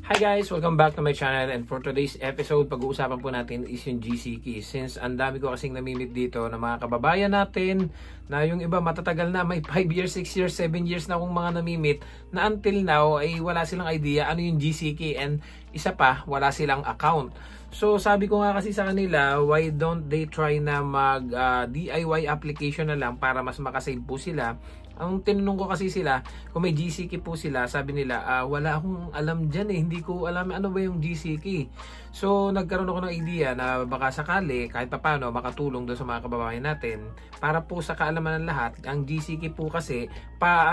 Hi guys! Welcome back to my channel, and for today's episode, pag-uusapan po natin is yung GC key. Since ang dami ko kasing namimit dito na mga kababayan natin na yung iba matatagal na, may 5 years, 6 years, 7 years na akong mga namimit na until now ay wala silang idea ano yung GC key, and isa pa, wala silang account. So sabi ko nga kasi sa kanila, why don't they try na mag DIY application na lang para mas makasave po sila. Ang tinanong ko kasi sila, kung may GC key po sila, sabi nila, wala akong alam dyan eh. Hindi ko alam ano ba yung GC key. So, nagkaroon ako ng idea na baka sakali, kahit pa paano, makatulong doon sa mga kababayan natin. Para po sa kaalaman ng lahat, ang GC key po kasi,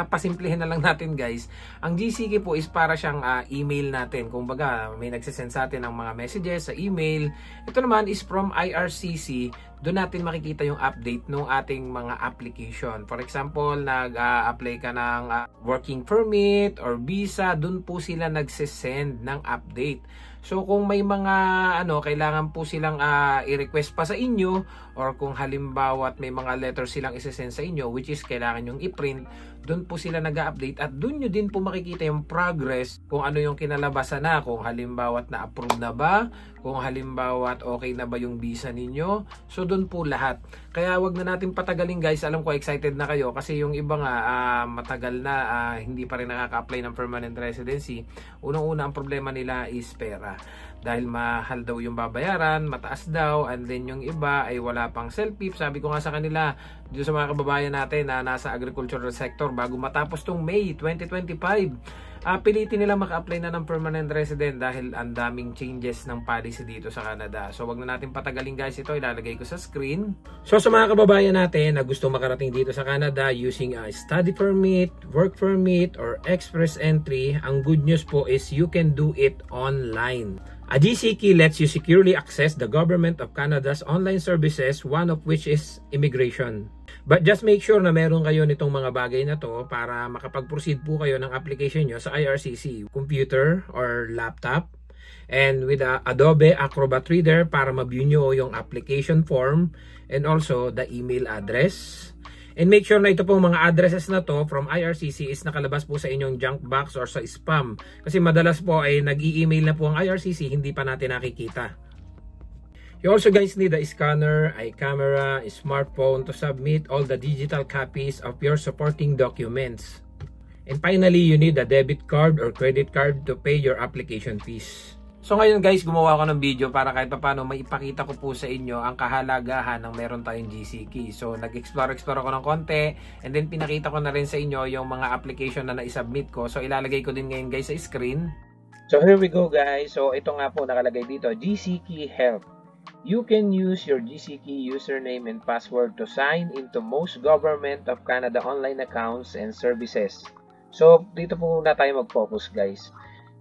pasimplihin na lang natin guys. Ang GC key po is para siyang email natin. Kung baga, may nagsisend sa atin ng mga messages sa email. Ito naman is from IRCC. Doon natin makikita yung update ng ating mga application. For example, nag-apply ka ng working permit or visa, doon po sila nagsisend ng update. So kung may mga kailangan po silang i-request pa sa inyo, or kung halimbawa may mga letters silang isesend sa inyo which is kailangan yung i-print, doon po sila nag-update at doon nyo din po makikita yung progress kung ano yung kinalabasan na, kung halimbawa na-approve na ba, kung halimbawa okay na ba yung visa ninyo. So doon po lahat. Kaya wag na natin patagalin guys. Alam ko excited na kayo kasi yung iba nga matagal na hindi pa rin nakaka-apply ng permanent residency. Unang-una ang problema nila is pera. Dahil mahal daw yung babayaran, mataas daw, and then yung iba ay wala pang self-pip. Sabi ko nga sa kanila, dito sa mga kababayan natin na nasa agricultural sector, bago matapos tong May 2025, pilitin nila maka-apply na ng permanent resident dahil ang daming changes ng policy dito sa Canada. So wag na natin patagalin guys, ito ilalagay ko sa screen. So sa mga kababayan natin na gusto makarating dito sa Canada using a study permit, work permit, or express entry, ang good news po is you can do it online. A GC key lets you securely access the Government of Canada's online services, one of which is immigration. But just make sure na meron kayo nitong mga bagay na to para makapag-proceed po kayo ng application nyo sa IRCC, computer or laptop, and with Adobe Acrobat Reader para ma-view nyo yung application form and also the email address. And make sure na ito pong mga addresses na to from IRCC is nakalabas po sa inyong junk box or sa spam. Kasi madalas po ay nag-i-email na po ang IRCC, hindi pa natin nakikita. You also guys need a scanner, a camera, a smartphone to submit all the digital copies of your supporting documents. And finally, you need a debit card or credit card to pay your application fees. So ngayon guys, gumawa ko ng video para kahit paano maipakita ko po sa inyo ang kahalagahan ng meron tayong GC key. So nag-explore ako ng konti, and then pinakita ko na rin sa inyo yung mga application na na-submit ko. So ilalagay ko din ngayon guys sa screen. So here we go guys. So ito nga po nakalagay dito, GC key help. You can use your GC key username and password to sign into most Government of Canada online accounts and services. So dito po muna tayo mag-focus guys.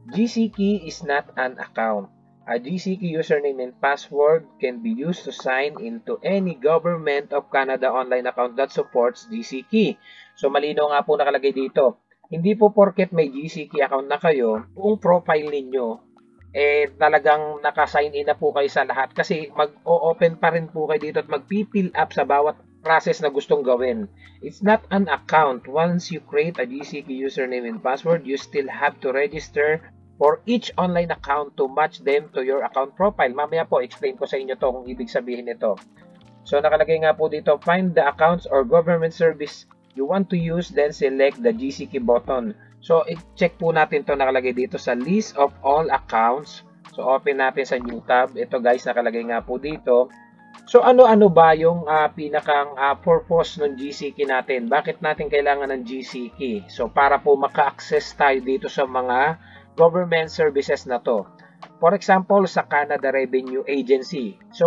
GC key is not an account. A GC key username and password can be used to sign into any Government of Canada online account that supports GC key. So malino nga po nakalagay dito. Hindi po porket may GC key account na kayo, buong profile ninyo talagang naka-sign in na po kayo sa lahat, kasi mag-o-open pa rin po kayo dito at mag-fill up sa bawat process na gustong gawin. It's not an account. Once you create a GC key username and password, you still have to register for each online account to match them to your account profile. Mamaya po, explain ko sa inyo to kung ibig sabihin nito. So nakalagay nga po dito, find the accounts or government service you want to use, then select the GC key button. So i-check po natin to, nakalagay dito sa list of all accounts. So open natin sa new tab. Ito guys, nakalagay nga po dito. So ano-ano ba yung pinakang purpose ng GC key natin? Bakit natin kailangan ng GC key? So para po maka-access tayo dito sa mga government services na to. For example, sa Canada Revenue Agency. So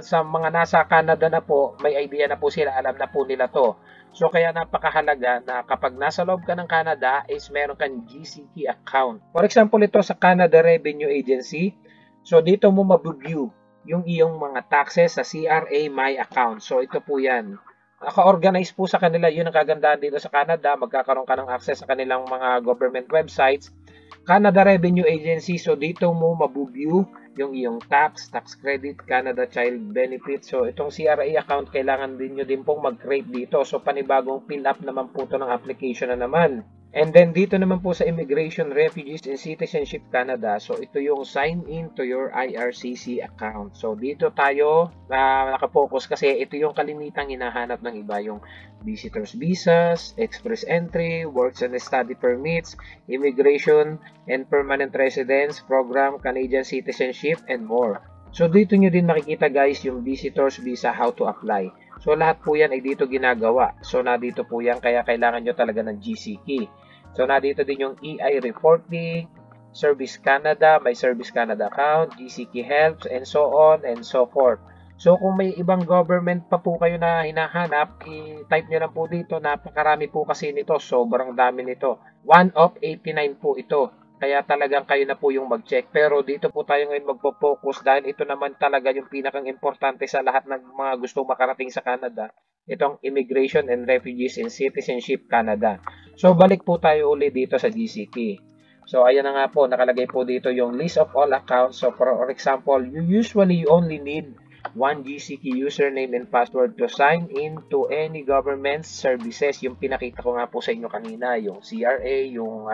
sa mga nasa Canada na po, may idea na po sila, alam na po nila to. So kaya napakahalaga na kapag nasa loob ka ng Canada is meron kang GC key account. For example, ito sa Canada Revenue Agency. So dito mo ma-view yung iyong mga taxes sa CRA My Account. So ito po yan. Naka-organize po sa kanila. Yun ang kagandahan dito sa Canada. Magkakaroon ka ng access sa kanilang mga government websites. Canada Revenue Agency. So dito mo ma-view yung iyong tax credit, Canada Child Benefit. So itong CRA account, kailangan din nyo din pong mag-create dito. So panibagong fill up naman po ito ng application na naman. And then dito naman po sa Immigration, Refugees and Citizenship Canada, so ito yung sign in to your IRCC account. So dito tayo nakapokus kasi ito yung kalimitang hinahanap ng iba, yung visitors visas, express entry, works and study permits, immigration and permanent residence program, Canadian citizenship, and more. So dito nyo din makikita guys yung visitors visa, how to apply. So lahat po yan ay dito ginagawa. So na dito po yan, kaya kailangan nyo talaga ng GC key. So, nandito din yung EI reporting, Service Canada, may Service Canada account, GCK helps, and so on and so forth. So, kung may ibang government pa po kayo na hinahanap, i-type nyo lang po dito. Napakarami po kasi nito. Sobrang dami nito. 1 of 89 po ito. Kaya talagang kayo na po yung mag-check. Pero dito po tayo ngayon magpo-focus dahil ito naman talaga yung pinakang importante sa lahat ng mga gustong makarating sa Canada. Itong Immigration and Refugees and Citizenship Canada. So, balik po tayo ulit dito sa GCK. So, ayan na nga po, nakalagay po dito yung list of all accounts. So, for example, you usually only need one GCK username and password to sign in to any government services. Yung pinakita ko nga po sa inyo kanina, yung CRA, yung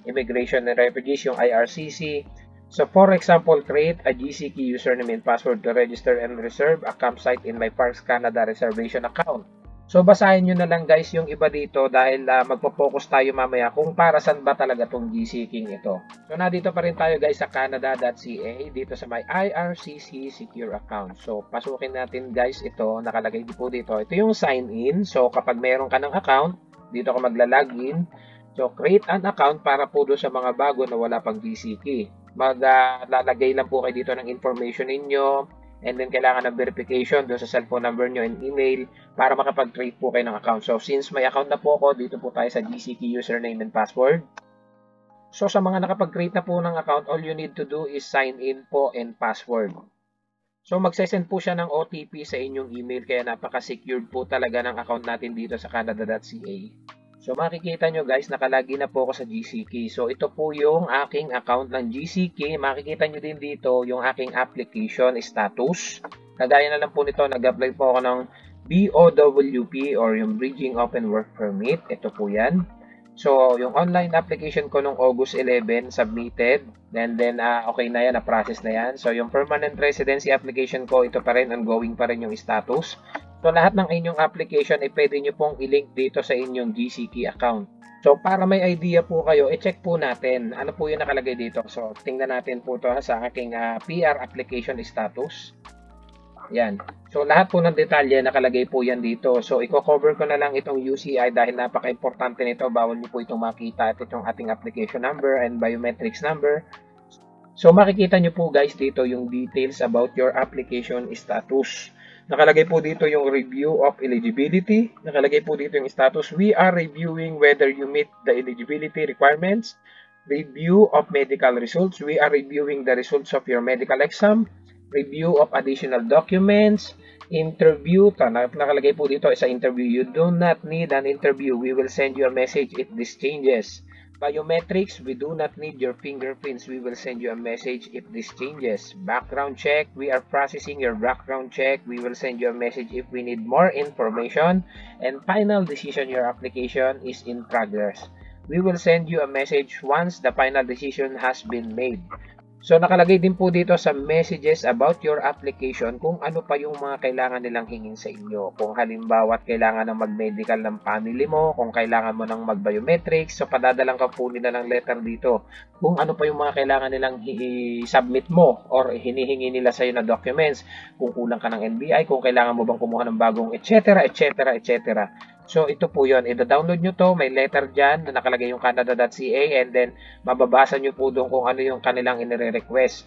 Immigration and Refugees, yung IRCC. So, for example, create a GCK username and password to register and reserve a campsite in my Parks Canada reservation account. So, basahin nyo na lang guys yung iba dito dahil magpo-focus tayo mamaya kung para saan ba talaga itong GCking ito. So, nandito pa rin tayo guys sa canada.ca dito sa my IRCC secure account. So, pasukin natin guys ito. Nakalagay po dito. Ito yung sign in. So, kapag mayroon ka ng account, dito ka magla-login. So, create an account para po doon sa mga bago na wala pang GCK. Maglalagay lang po kayo dito ng information ninyo, and then kailangan ng verification doon sa cellphone number nyo and email para makapag-create po kayo ng account. So, since may account na po ako, dito po tayo sa GCK username and password. So, sa mga nakapag-create na po ng account, all you need to do is sign in po and password. So, magsesend po siya ng OTP sa inyong email, kaya napaka-secured po talaga ng account natin dito sa canada.ca. So, makikita nyo guys, nakalagi na po ako sa GCK. So, ito po yung aking account ng GCK. Makikita nyo din dito yung aking application status. Kagaya na lang po nito, nag-apply po ako ng BOWP or yung Bridging Open Work Permit. Ito po yan. So, yung online application ko nung August 11, submitted. And then, okay na yan, na-process na yan. So, yung permanent residency application ko, ito pa rin, ongoing pa rin yung status. So, lahat ng inyong application, pwede nyo pong i-link dito sa inyong GCK account. So, para may idea po kayo, i-check po natin. Ano po yung nakalagay dito? So, tingnan natin po ito sa aking PR application status. Yan. So, lahat po ng detalye, nakalagay po yan dito. So, i-cover ko na lang itong UCI dahil napaka-importante nito. Bawal nyo po itong makita. At itong ating application number and biometrics number. So, makikita nyo po guys dito yung details about your application status. Nakalagay po dito yung review of eligibility. Nakalagay po dito yung status. We are reviewing whether you meet the eligibility requirements. Review of medical results. We are reviewing the results of your medical exam. Review of additional documents. Interview. Nakalagay po dito sa interview. You do not need an interview. We will send you a message if this changes. Biometrics, we do not need your fingerprints. We will send you a message if this changes. Background check, we are processing your background check. We will send you a message if we need more information. And final decision, your application is in progress. We will send you a message once the final decision has been made. So, nakalagay din po dito sa messages about your application kung ano pa yung mga kailangan nilang hingin sa inyo. Kung halimbawa kailangan ng mag-medical ng family mo, kung kailangan mo ng mag-biometrics, so padadalang ka po nila ng letter dito. Kung ano pa yung mga kailangan nilang i-submit mo or hinihingi nila sa'yo na documents. Kung kulang ka ng NBI, kung kailangan mo bang kumuha ng bagong etc. etc. etc. So, ito po yun. I-download nyo to. May letter dyan na nakalagay yung canada.ca and then mababasa nyo po doon kung ano yung kanilang inire-request.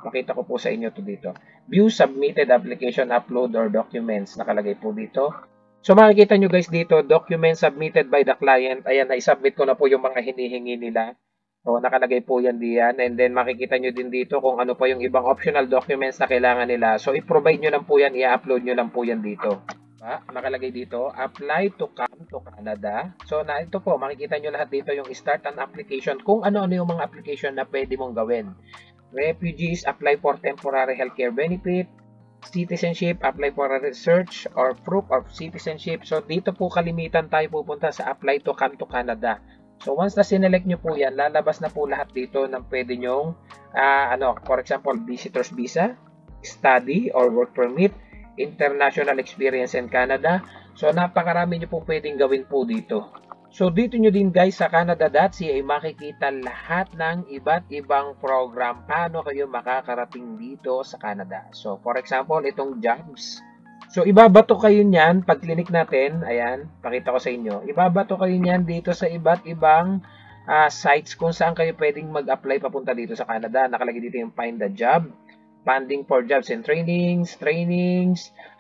Pakita ko po sa inyo to dito. View submitted application upload or documents. Nakalagay po dito. So, makikita nyo guys dito, documents submitted by the client. Ayan, na-submit ko na po yung mga hinihingi nila. So, nakalagay po yan diyan. And then, makikita nyo din dito kung ano pa yung ibang optional documents na kailangan nila. So, i-provide nyo lang po yan, i-upload nyo lang po yan dito. Nakalagay dito, apply to come to Canada. So, ito po, makikita nyo lahat dito yung start an application. Kung ano-ano yung mga application na pwede mong gawin. Refugees, apply for temporary healthcare benefit. Citizenship, apply for a research or proof of citizenship. So, dito po kalimitan tayo pupunta sa apply to come to Canada. So once na sinelect nyo po yan, lalabas na po lahat dito ng pwede nyong, for example, visitor's visa, study or work permit, international experience in Canada. So napakarami nyo po pwedeng gawin po dito. So dito nyo din guys sa canada.ca makikita lahat ng iba't ibang program paano kayo makakarating dito sa Canada. So for example, itong jobs. So ibabato kayo niyan pag clinic natin, ayan, pakita ko sa inyo. Ibabato kayo niyan dito sa iba't ibang sites kung saan kayo pwedeng mag-apply papunta dito sa Canada. Nakalagay dito yung find a job, funding for jobs and trainings,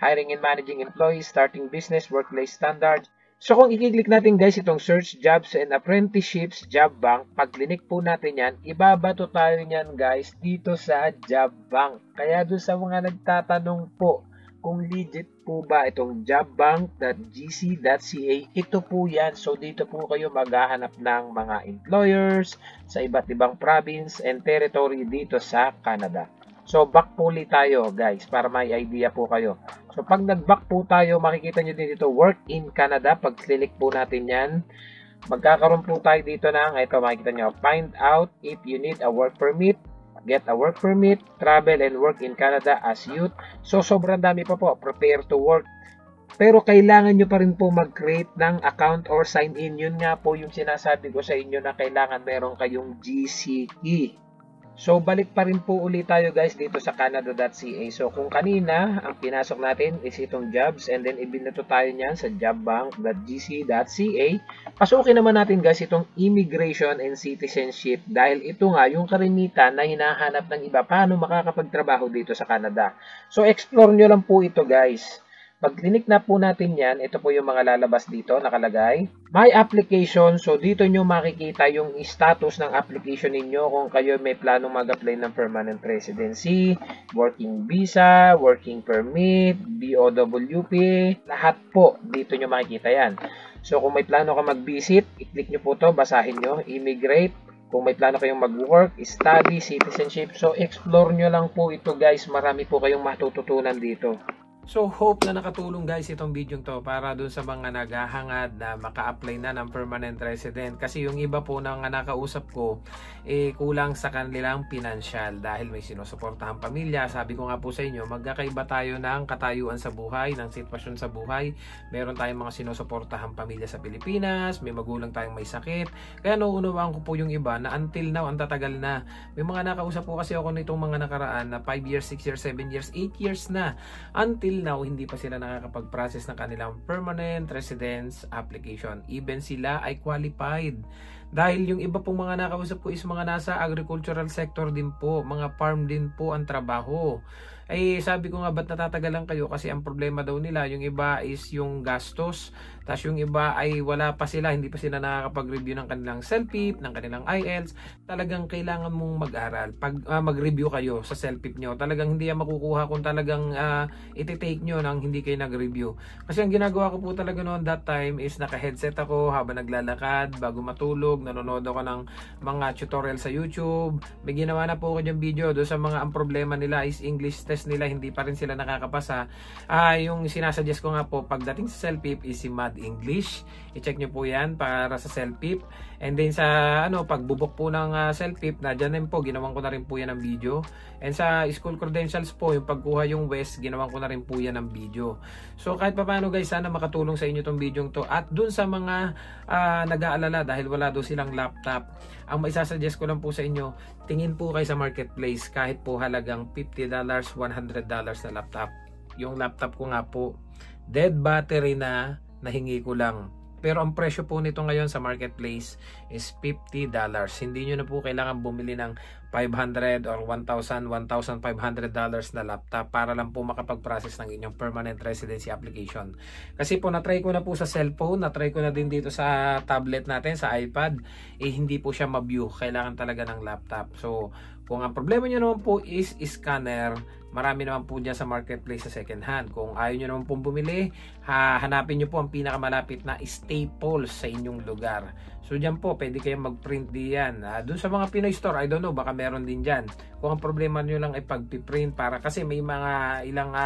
hiring and managing employees, starting business, workplace standards. So kung i-click natin guys itong search jobs and apprenticeships job bank, pag clinic po natin yan, ibabato tayo niyan guys dito sa job bank. Kaya doon sa mga nagtatanong po kung legit po ba itong jobbank.gc.ca, ito po yan. So dito po kayo maghahanap ng mga employers sa iba't ibang province and territory dito sa Canada. So, back po ulit tayo, guys, para may idea po kayo. So, pag nag-back po tayo, makikita nyo din dito, Work in Canada. Pag click po natin yan, magkakaroon po tayo dito ng, ito, makikita nyo, find out if you need a work permit, get a work permit, travel and work in Canada as youth. So, sobrang dami pa po, prepare to work. Pero kailangan nyo pa rin po mag-create ng account or sign in. Yun nga po yung sinasabi ko sa inyo na kailangan meron kayong GC key. So, balik pa rin po ulit tayo guys dito sa canada.ca. So, kung kanina, ang pinasok natin is itong jobs and then ibinato tayo niyan sa jobbank.gc.ca. Pasukin naman natin guys itong immigration and citizenship dahil ito nga yung karimitan na hinahanap ng iba paano makakapagtrabaho dito sa Canada. So, explore nyo lang po ito guys. Pag click na po natin yan, ito po yung mga lalabas dito, nakalagay. My application, so dito nyo makikita yung status ng application ninyo kung kayo may planong mag-apply ng permanent residency, working visa, working permit, BOWP, lahat po dito nyo makikita yan. So kung may plano ka mag-visit, i-click nyo po to, basahin nyo, immigrate. Kung may plano kayong mag-work, study, citizenship, so explore nyo lang po ito guys, marami po kayong matututunan dito. So, hope na nakatulong guys itong video to para dun sa mga naghahangad na maka-apply na ng permanent resident. Kasi yung iba po na nakausap ko, kulang sa kanilang pinansyal dahil may sinusuportahang pamilya. Sabi ko nga po sa inyo, magkakaiba tayo ng katayuan sa buhay, ng sitwasyon sa buhay. Meron tayong mga sinusuportahang pamilya sa Pilipinas, may magulang tayong may sakit. Kaya nauunawaan ko po yung iba na until now, ang tatagal na. May mga nakausap po kasi ako nitong mga nakaraan na 5 years, 6 years, 7 years, 8 years na. Until now, hindi pa sila nakakapag-process ng kanilang permanent residence application. Even sila ay qualified. Dahil yung iba pong mga nakausap ko is mga nasa agricultural sector din po, mga farm din po ang trabaho. Ay sabi ko nga, ba't natatagalan kayo? Kasi ang problema daw nila, yung iba is yung gastos, tapos yung iba ay wala pa sila, hindi pa sila nakakapag-review ng kanilang CELPIP, ng kanilang IELTS. Talagang kailangan mong mag-aral. Pag mag-review kayo sa CELPIP nyo, talagang hindi yan makukuha kung talagang iti-take nyo nang hindi kayo nag-review. Kasi ang ginagawa ko po talaga noon that time is naka-headset ako habang naglalakad, bago matulog, nanonood ako ng mga tutorial sa YouTube. May ginawa na po ako dyan video doon sa mga ang problema nila is English test nila, hindi pa rin sila nakakapasa. Yung sinasuggest ko nga po pagdating sa CELPIP is si Mad English. I-check nyo po yan para sa CELPIP. And then sa pagbubok po ng CELPIP, na dyan din po, ginawan ko na rin po yan ng video. And sa school credentials po, yung pagkuha yung West, ginawan ko na rin po yan ng video. So kahit pa paano guys, sana makatulong sa inyo tong video to. At dun sa mga nag-aalala dahil wala daw silang laptop, ang maisasuggest ko lang po sa inyo, tingin po kayo sa marketplace kahit po halagang $50, $100 na laptop. Yung laptop ko nga po, dead battery na, nahingi ko lang. Pero ang presyo po nito ngayon sa marketplace is $50. Hindi nyo na po kailangan bumili ng $500 or $1,000, $1,500 na laptop para lang po makapag-process ng inyong permanent residency application. Kasi po na-try ko na po sa cellphone, na-try ko na din dito sa tablet natin, sa iPad, hindi po siya ma-view. Kailangan talaga ng laptop. So, kung ang problema nyo naman po is scanner, marami naman po dyan sa marketplace sa second hand. Kung ayaw nyo naman pong bumili, hanapin nyo po ang pinakamalapit na Staples sa inyong lugar. So dyan po, pwede kayong mag-print diyan. Doon sa mga Pinoy store, I don't know, baka meron din dyan. Kung ang problema nyo lang ay pag-print para kasi may mga ilang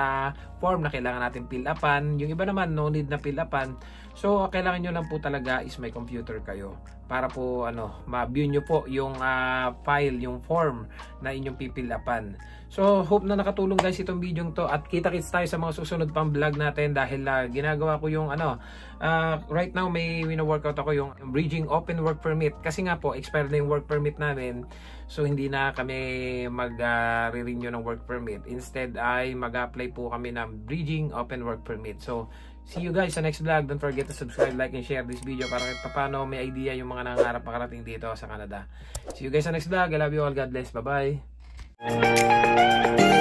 form na kailangan natin fill upan. Yung iba naman, no need na fill upan. So kailangan nyo lang po talaga is may computer kayo para po ma-view nyo po yung file, yung form na inyong pipilapan. So hope na nakatulong guys itong video to, at kita-kits tayo sa mga susunod pang vlog natin, dahil ginagawa ko yung right now may wino-workout ako yung bridging open work permit, kasi nga po expired na yung work permit namin. So hindi na kami mag-renew ng work permit, instead ay mag-apply po kami ng bridging open work permit. So see you guys sa next vlog. Don't forget to subscribe, like, and share this video para kahit paano may idea yung mga nangarap makarating dito sa Canada. See you guys sa next vlog. I love you all. God bless. Bye-bye.